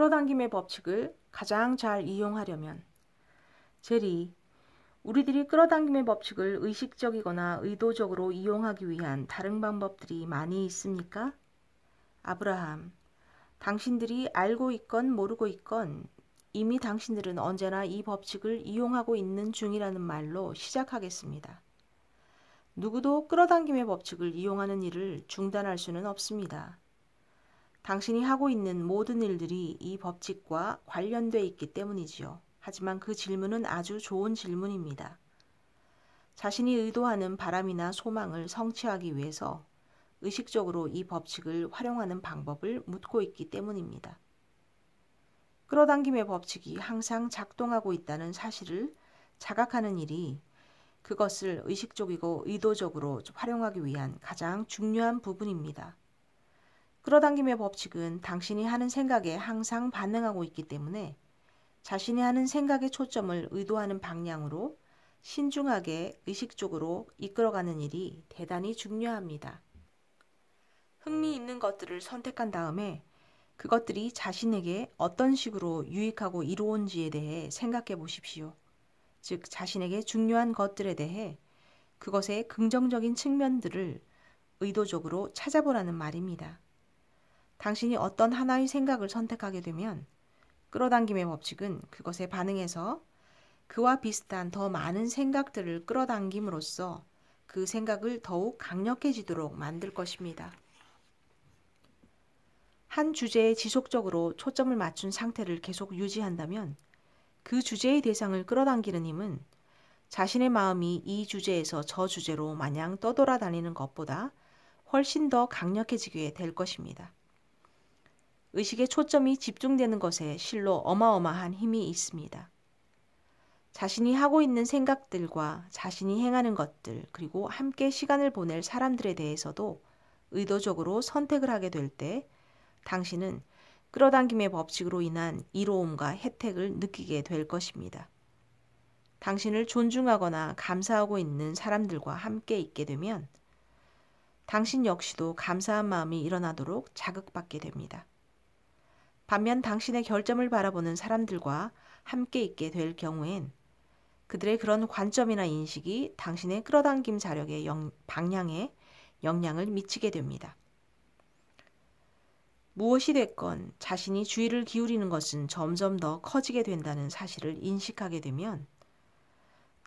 끌어당김의 법칙을 가장 잘 이용하려면 제리, 우리들이 끌어당김의 법칙을 의식적이거나 의도적으로 이용하기 위한 다른 방법들이 많이 있습니까? 아브라함, 당신들이 알고 있건 모르고 있건 이미 당신들은 언제나 이 법칙을 이용하고 있는 중이라는 말로 시작하겠습니다. 누구도 끌어당김의 법칙을 이용하는 일을 중단할 수는 없습니다. 당신이 하고 있는 모든 일들이 이 법칙과 관련돼 있기 때문이지요. 하지만 그 질문은 아주 좋은 질문입니다. 자신이 의도하는 바람이나 소망을 성취하기 위해서 의식적으로 이 법칙을 활용하는 방법을 묻고 있기 때문입니다. 끌어당김의 법칙이 항상 작동하고 있다는 사실을 자각하는 일이 그것을 의식적이고 의도적으로 활용하기 위한 가장 중요한 부분입니다. 끌어당김의 법칙은 당신이 하는 생각에 항상 반응하고 있기 때문에 자신이 하는 생각의 초점을 의도하는 방향으로 신중하게 의식적으로 이끌어가는 일이 대단히 중요합니다. 흥미있는 것들을 선택한 다음에 그것들이 자신에게 어떤 식으로 유익하고 이로운지에 대해 생각해 보십시오. 즉, 자신에게 중요한 것들에 대해 그것의 긍정적인 측면들을 의도적으로 찾아보라는 말입니다. 당신이 어떤 하나의 생각을 선택하게 되면 끌어당김의 법칙은 그것에 반응해서 그와 비슷한 더 많은 생각들을 끌어당김으로써 그 생각을 더욱 강력해지도록 만들 것입니다. 한 주제에 지속적으로 초점을 맞춘 상태를 계속 유지한다면 그 주제의 대상을 끌어당기는 힘은 자신의 마음이 이 주제에서 저 주제로 마냥 떠돌아다니는 것보다 훨씬 더 강력해지게 될 것입니다. 의식의 초점이 집중되는 것에 실로 어마어마한 힘이 있습니다. 자신이 하고 있는 생각들과 자신이 행하는 것들, 그리고 함께 시간을 보낼 사람들에 대해서도 의도적으로 선택을 하게 될 때 당신은 끌어당김의 법칙으로 인한 이로움과 혜택을 느끼게 될 것입니다. 당신을 존중하거나 감사하고 있는 사람들과 함께 있게 되면 당신 역시도 감사한 마음이 일어나도록 자극받게 됩니다. 반면 당신의 결점을 바라보는 사람들과 함께 있게 될 경우엔 그들의 그런 관점이나 인식이 당신의 끌어당김 자력의 방향에 영향을 미치게 됩니다. 무엇이 됐건 자신이 주의를 기울이는 것은 점점 더 커지게 된다는 사실을 인식하게 되면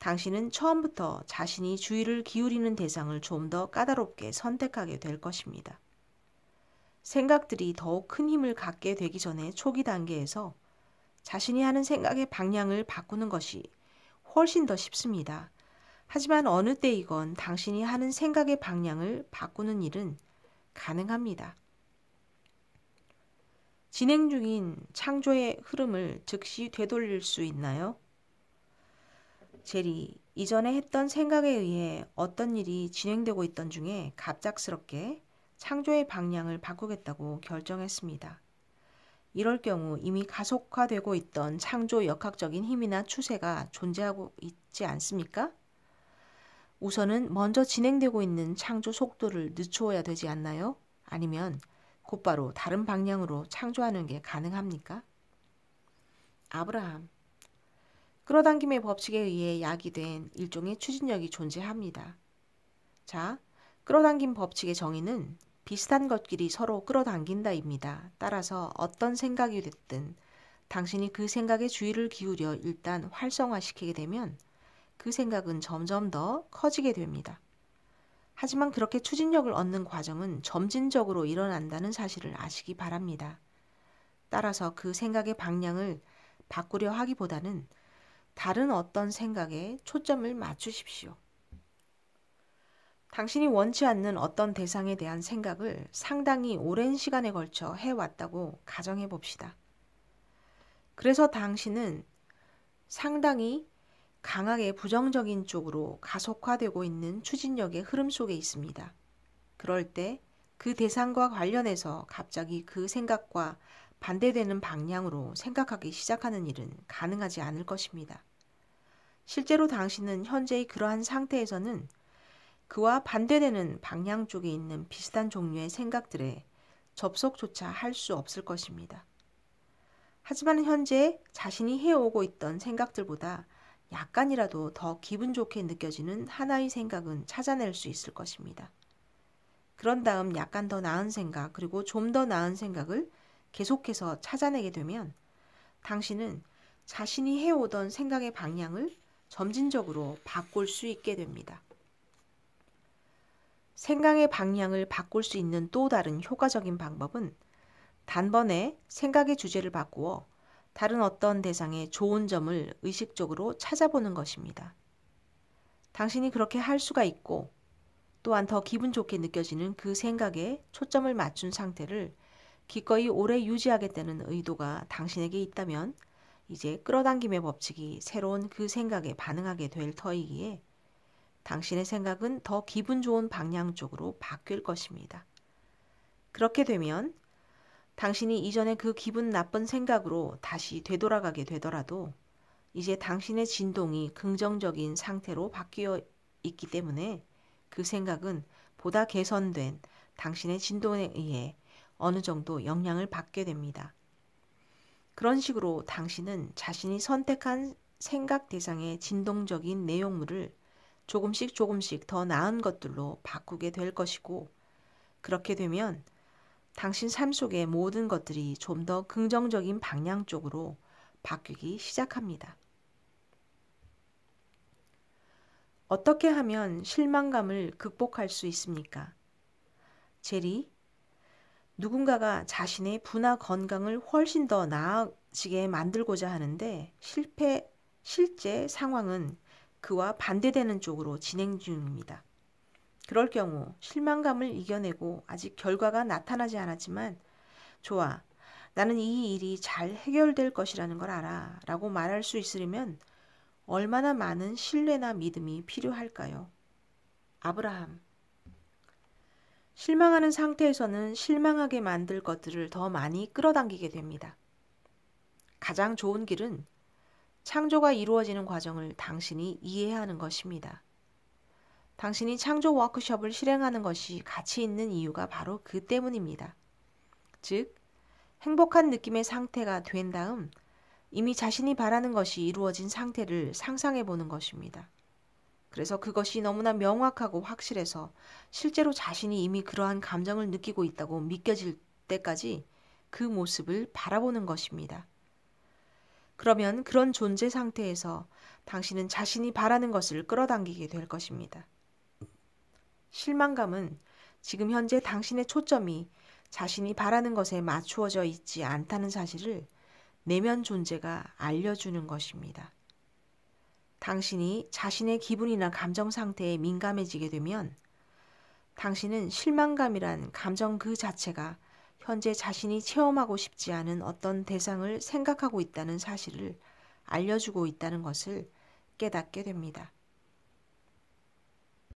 당신은 처음부터 자신이 주의를 기울이는 대상을 좀 더 까다롭게 선택하게 될 것입니다. 생각들이 더욱 큰 힘을 갖게 되기 전에 초기 단계에서 자신이 하는 생각의 방향을 바꾸는 것이 훨씬 더 쉽습니다. 하지만 어느 때이건 당신이 하는 생각의 방향을 바꾸는 일은 가능합니다. 진행 중인 창조의 흐름을 즉시 되돌릴 수 있나요? 제리, 이전에 했던 생각에 의해 어떤 일이 진행되고 있던 중에 갑작스럽게 창조의 방향을 바꾸겠다고 결정했습니다. 이럴 경우 이미 가속화되고 있던 창조 역학적인 힘이나 추세가 존재하고 있지 않습니까? 우선은 먼저 진행되고 있는 창조 속도를 늦추어야 되지 않나요? 아니면 곧바로 다른 방향으로 창조하는 게 가능합니까? 아브라함, 끌어당김의 법칙에 의해 야기된 일종의 추진력이 존재합니다. 자, 끌어당김 법칙의 정의는 비슷한 것끼리 서로 끌어당긴다입니다. 따라서 어떤 생각이 됐든 당신이 그 생각에 주의를 기울여 일단 활성화시키게 되면 그 생각은 점점 더 커지게 됩니다. 하지만 그렇게 추진력을 얻는 과정은 점진적으로 일어난다는 사실을 아시기 바랍니다. 따라서 그 생각의 방향을 바꾸려 하기보다는 다른 어떤 생각에 초점을 맞추십시오. 당신이 원치 않는 어떤 대상에 대한 생각을 상당히 오랜 시간에 걸쳐 해왔다고 가정해 봅시다. 그래서 당신은 상당히 강하게 부정적인 쪽으로 가속화되고 있는 추진력의 흐름 속에 있습니다. 그럴 때 그 대상과 관련해서 갑자기 그 생각과 반대되는 방향으로 생각하기 시작하는 일은 가능하지 않을 것입니다. 실제로 당신은 현재의 그러한 상태에서는 그와 반대되는 방향 쪽에 있는 비슷한 종류의 생각들에 접속조차 할 수 없을 것입니다. 하지만 현재 자신이 해오고 있던 생각들보다 약간이라도 더 기분 좋게 느껴지는 하나의 생각은 찾아낼 수 있을 것입니다. 그런 다음 약간 더 나은 생각, 그리고 좀 더 나은 생각을 계속해서 찾아내게 되면 당신은 자신이 해오던 생각의 방향을 점진적으로 바꿀 수 있게 됩니다. 생각의 방향을 바꿀 수 있는 또 다른 효과적인 방법은 단번에 생각의 주제를 바꾸어 다른 어떤 대상의 좋은 점을 의식적으로 찾아보는 것입니다. 당신이 그렇게 할 수가 있고 또한 더 기분 좋게 느껴지는 그 생각에 초점을 맞춘 상태를 기꺼이 오래 유지하겠다는 의도가 당신에게 있다면 이제 끌어당김의 법칙이 새로운 그 생각에 반응하게 될 터이기에 당신의 생각은 더 기분 좋은 방향 쪽으로 바뀔 것입니다. 그렇게 되면 당신이 이전에 그 기분 나쁜 생각으로 다시 되돌아가게 되더라도 이제 당신의 진동이 긍정적인 상태로 바뀌어 있기 때문에 그 생각은 보다 개선된 당신의 진동에 의해 어느 정도 영향을 받게 됩니다. 그런 식으로 당신은 자신이 선택한 생각 대상의 진동적인 내용물을 조금씩 더 나은 것들로 바꾸게 될 것이고, 그렇게 되면 당신 삶 속의 모든 것들이 좀 더 긍정적인 방향 쪽으로 바뀌기 시작합니다. 어떻게 하면 실망감을 극복할 수 있습니까? 제리, 누군가가 자신의 부나 건강을 훨씬 더 나아지게 만들고자 하는데 실제 상황은 그와 반대되는 쪽으로 진행 중입니다. 그럴 경우 실망감을 이겨내고 아직 결과가 나타나지 않았지만 좋아, 나는 이 일이 잘 해결될 것이라는 걸 알아 라고 말할 수 있으려면 얼마나 많은 신뢰나 믿음이 필요할까요? 아브라함. 실망하는 상태에서는 실망하게 만들 것들을 더 많이 끌어당기게 됩니다. 가장 좋은 길은 창조가 이루어지는 과정을 당신이 이해하는 것입니다. 당신이 창조 워크숍을 실행하는 것이 가치 있는 이유가 바로 그 때문입니다. 즉, 행복한 느낌의 상태가 된 다음 이미 자신이 바라는 것이 이루어진 상태를 상상해 보는 것입니다. 그래서 그것이 너무나 명확하고 확실해서 실제로 자신이 이미 그러한 감정을 느끼고 있다고 믿겨질 때까지 그 모습을 바라보는 것입니다. 그러면 그런 존재 상태에서 당신은 자신이 바라는 것을 끌어당기게 될 것입니다. 실망감은 지금 현재 당신의 초점이 자신이 바라는 것에 맞추어져 있지 않다는 사실을 내면 존재가 알려주는 것입니다. 당신이 자신의 기분이나 감정 상태에 민감해지게 되면 당신은 실망감이란 감정 그 자체가 현재 자신이 체험하고 싶지 않은 어떤 대상을 생각하고 있다는 사실을 알려주고 있다는 것을 깨닫게 됩니다.